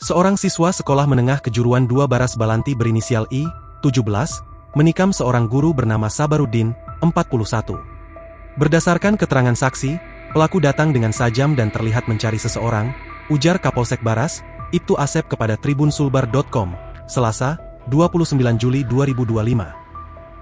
Seorang siswa sekolah menengah kejuruan 2 Baras Balanti berinisial I, 17, menikam seorang guru bernama Sabarudin, 41. Berdasarkan keterangan saksi, pelaku datang dengan sajam dan terlihat mencari seseorang, ujar Kapolsek Baras, Ibtu Asep kepada tribunsulbar.com, Selasa, 29 Juli 2025.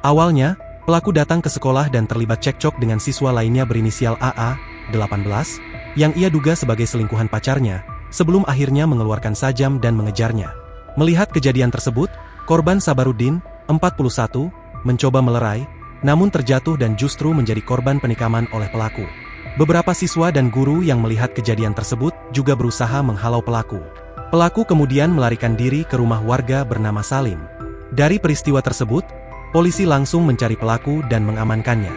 Awalnya, pelaku datang ke sekolah dan terlibat cekcok dengan siswa lainnya berinisial AA, 18, yang ia duga sebagai selingkuhan pacarnya, sebelum akhirnya mengeluarkan sajam dan mengejarnya. Melihat kejadian tersebut, korban Sabarudin, 41, mencoba melerai, namun terjatuh dan justru menjadi korban penikaman oleh pelaku. Beberapa siswa dan guru yang melihat kejadian tersebut juga berusaha menghalau pelaku. Pelaku kemudian melarikan diri ke rumah warga bernama Salim. Dari peristiwa tersebut, polisi langsung mencari pelaku dan mengamankannya.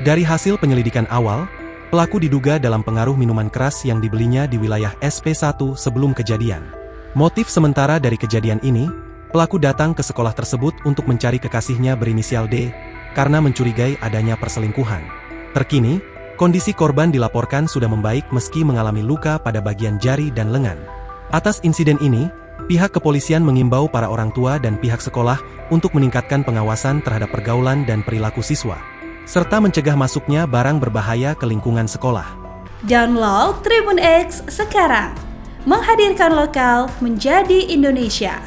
Dari hasil penyelidikan awal, pelaku diduga dalam pengaruh minuman keras yang dibelinya di wilayah SP1 sebelum kejadian. Motif sementara dari kejadian ini, pelaku datang ke sekolah tersebut untuk mencari kekasihnya berinisial D, karena mencurigai adanya perselingkuhan. Terkini, kondisi korban dilaporkan sudah membaik meski mengalami luka pada bagian jari dan lengan. Atas insiden ini, pihak kepolisian mengimbau para orang tua dan pihak sekolah untuk meningkatkan pengawasan terhadap pergaulan dan perilaku siswa, serta mencegah masuknya barang berbahaya ke lingkungan sekolah. Download Tribun X sekarang, menghadirkan lokal menjadi Indonesia.